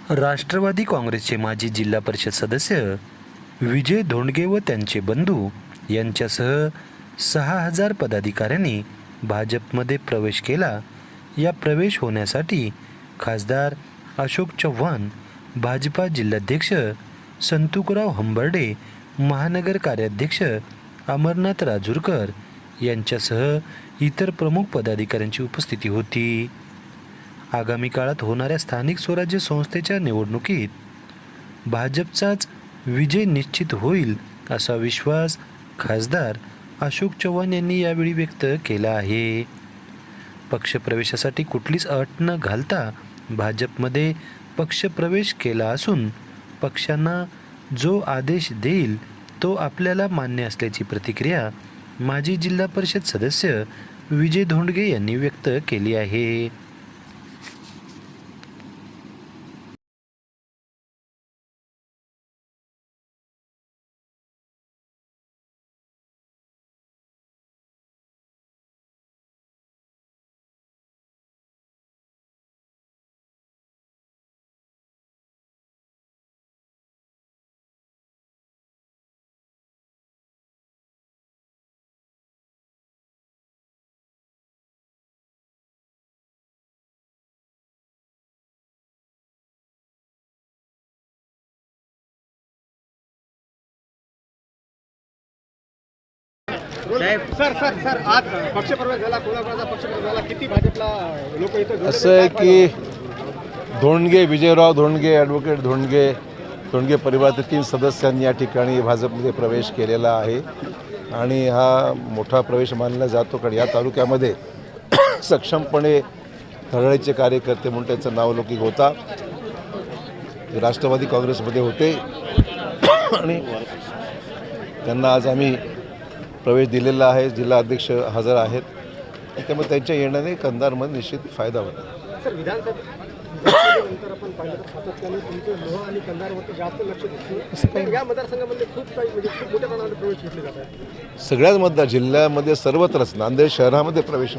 राष्ट्रवादी काँग्रेसचे माजी जिल्हा परिषद सदस्य विजय धोंडगे व त्यांचे बंधू यांच्यासह 6,000 पदाधिकाऱ्यांनी भाजपमध्ये प्रवेश केला. या प्रवेश होण्यासाठी खासदार अशोक चव्हाण, भाजपा जिल्हाध्यक्ष संतुकराव हंबर्डे, महानगर कार्याध्यक्ष अमरनाथ राजूरकर यांच्यासह इतर प्रमुख पदाधिकाऱ्यांची उपस्थिती होती. आगामी काळात होणाऱ्या स्थानिक स्वराज्य संस्थेच्या निवडणुकीत भाजपचाच विजय निश्चित होईल असा विश्वास खासदार अशोक चव्हाण यांनी यावेळी व्यक्त केला आहे. पक्षप्रवेशासाठी कुठलीच अट न घालता भाजपमध्ये पक्षप्रवेश केला असून पक्षांना जो आदेश देईल तो आपल्याला मान्य असल्याची प्रतिक्रिया माजी जिल्हा परिषद सदस्य विजय धोंडगे यांनी व्यक्त केली आहे. सर आज पक्षप्रवेश झाला, कोणाकोणाचा पक्षप्रवेश झाला, किती भाजपला लोक इथं असं आहे की धोंडगे, विजयराव धोंडगे, ॲडव्होकेट धोंडगे परिवारातील 3 सदस्यांनी या ठिकाणी भाजपमध्ये प्रवेश केलेला आहे आणि हा मोठा प्रवेश मानला जातो. कारण या तालुक्यामध्ये सक्षमपणे धरळीचे कार्यकर्ते म्हणून त्याचं नावलौकिक होता. राष्ट्रवादी काँग्रेसमध्ये होते आणि त्यांना आज आम्ही प्रवेश दिलेला आहे. जिल्हा अध्यक्ष हजर आहेत, त्यामुळे त्यांच्या येण्याने कंधारमध्ये निश्चित फायदा होता. सर विधानसभेनंतर आपण पाहिलं तर सातत्याने तुमचं लोहा आणि कंधारवरती जास्त लक्ष दिसतं. या मतदारसंघामध्ये खूप मोठ्या प्रमाणात प्रवेश घेतले जात आहेत. सगळ्याच मतदार जिल्ह्यामध्ये सर्वत्रच नांदेड शहरामध्ये प्रवेश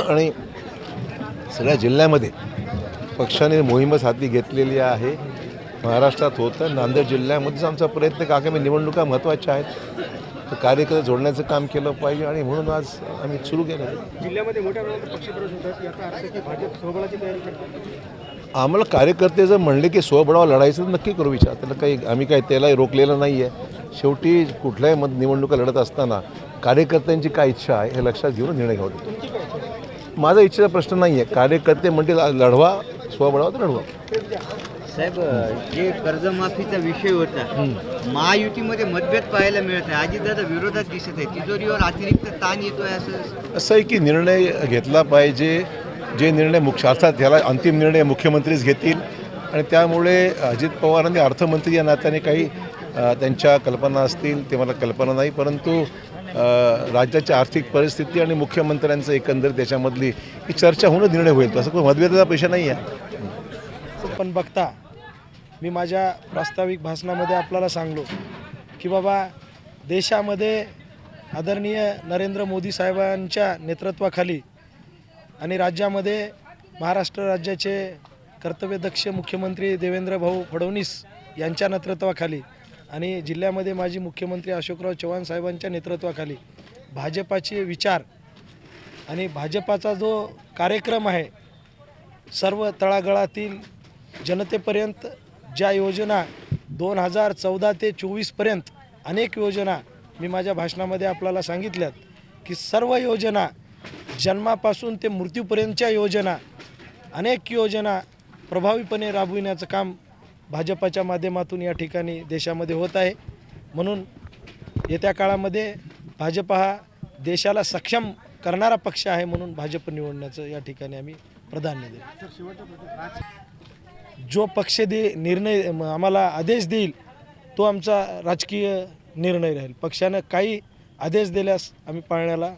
आणि सगळ्या जिल्ह्यामध्ये पक्षाने मोहीमच हाती घेतलेली आहे. महाराष्ट्रात होतं, नांदेड जिल्ह्यामध्येच आमचा प्रयत्न का आगामी निवडणुका महत्त्वाच्या आहेत, तर कार्यकर्ते जोडण्याचं काम केलं पाहिजे आणि म्हणून आज आम्ही सुरू केलं. जिल्ह्यामध्ये मोठ्या प्रमाणात पक्षप्रवेश होतात, याचा अर्थ की भाजप स्वबळाची तयारी करते. आम्हाला कार्यकर्ते जर म्हणले की स्वबळावर लढायचं तर नक्की करू विचार. त्याला काही आम्ही काही त्याला रोखलेलं नाही आहे. शेवटी कुठल्याही निवडणुका लढत असताना कार्यकर्त्यांची काय इच्छा आहे हे लक्षात घेऊन निर्णय घ्यावा. माझा इच्छेचा प्रश्न नाही आहे. कार्यकर्ते म्हणतील लढवा, स्वबळावर लढवा. साहेब, जे कर्जमाफीचा विषय होता, महायुतीमध्ये मतभेद पाहायला मिळत आहे. अजितदादा विरोधात दिसत आहे. तिजोरीवर अतिरिक्त ताण येतोय असं आहे की निर्णय घेतला पाहिजे. जे निर्णय अर्थात त्याला अंतिम निर्णय मुख्यमंत्रीच घेतील आणि त्यामुळे अजित पवारांनी अर्थमंत्री या नात्याने काही त्यांच्या कल्पना असतील, ते मला कल्पना नाही, परंतु राज्याची आर्थिक परिस्थिती आणि मुख्यमंत्र्यांचं एकंदरीत त्याच्यामधली ही चर्चा होणं निर्णय होईल. तसं काही मतभेदाचा पेशा नाही आहे. पण बघता मी माझ्या प्रास्ताविक भाषणामध्ये आपल्याला सांगलो की बाबा देशामध्ये आदरणीय नरेंद्र मोदी साहेबांच्या नेतृत्वाखाली आणि राज्यामध्ये महाराष्ट्र राज्याचे कर्तव्यदक्ष मुख्यमंत्री देवेंद्र भाऊ फडणवीस यांच्या नेतृत्वाखाली आणि जिल्ह्यामध्ये माजी मुख्यमंत्री अशोकराव चव्हाण साहेबांच्या नेतृत्वाखाली भाजपाचे विचार आणि भाजपाचा जो कार्यक्रम आहे, सर्व तळागाळातील जनतेपर्यंत ज्या योजना 2014 ते 24पर्यंत अनेक योजना मी माझ्या भाषणामध्ये आपल्याला सांगितल्यात की सर्व योजना जन्मापासून ते मृत्यूपर्यंतच्या योजना, अनेक योजना प्रभावीपणे राबविण्याचं काम भाजपाच्या माध्यमातून या ठिकाणी देशामध्ये होत आहे. म्हणून येत्या काळामध्ये भाजप हा देशाला सक्षम करणारा पक्ष आहे, म्हणून भाजप निवडण्याचं या ठिकाणी आम्ही प्राधान्य देऊ. जो पक्ष निर्णय आम्हाला आदेश देईल तो आमचा राजकीय निर्णय राहील. पक्षानं काही आदेश दिल्यास आम्ही पाळण्याला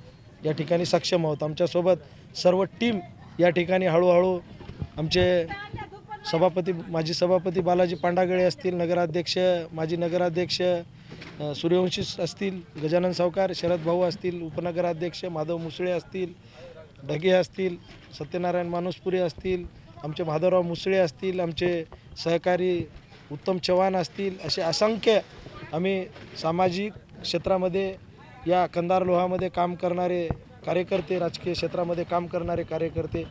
या ठिकाणी सक्षम आहोत. आमच्यासोबत सर्व टीम या ठिकाणी हळूहळू आमचे माजी सभापती बालाजी पांडागळे असतील, नगराध्यक्ष माजी नगराध्यक्ष सूर्यवंशी असतील, गजानन सावकार, शरद भाऊ असतील, उपनगराध्यक्ष माधव मुसळे असतील, ढगे असतील, सत्यनारायण मानुसपुरे असतील, आमचे माधवराव मुसळे असतील, आमचे सहकारी उत्तम चव्हाण असतील, असे असंख्य आम्ही सामाजिक क्षेत्रामध्ये या कंधार लोहामध्ये काम करणारे कार्यकर्ते, राजकीय क्षेत्रामध्ये काम करणारे कार्यकर्ते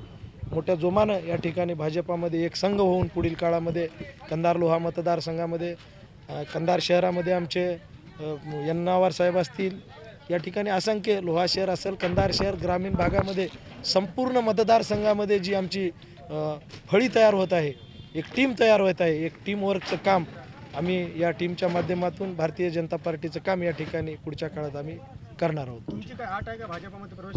मोठ्या जोमानं या ठिकाणी भाजपामध्ये एक संघ होऊन पुढील काळामध्ये कंधार लोहा मतदारसंघामध्ये कंधार शहरामध्ये आमचे यन्नावर साहेब असतील, या ठिकाणी असंख्य लोहा शहर असेल, कंधार शहर ग्रामीण भागामध्ये संपूर्ण मतदारसंघामध्ये जी आमची फळी तयार होत आहे, एक टीम तयार होत आहे, एक टीमवर्कचं काम आम्ही या टीमच्या माध्यमातून भारतीय जनता पार्टीचं काम या ठिकाणी पुढच्या काळात आम्ही करणार आहोत. तुमची काय आट आहे का भाजपमध्ये प्रवेश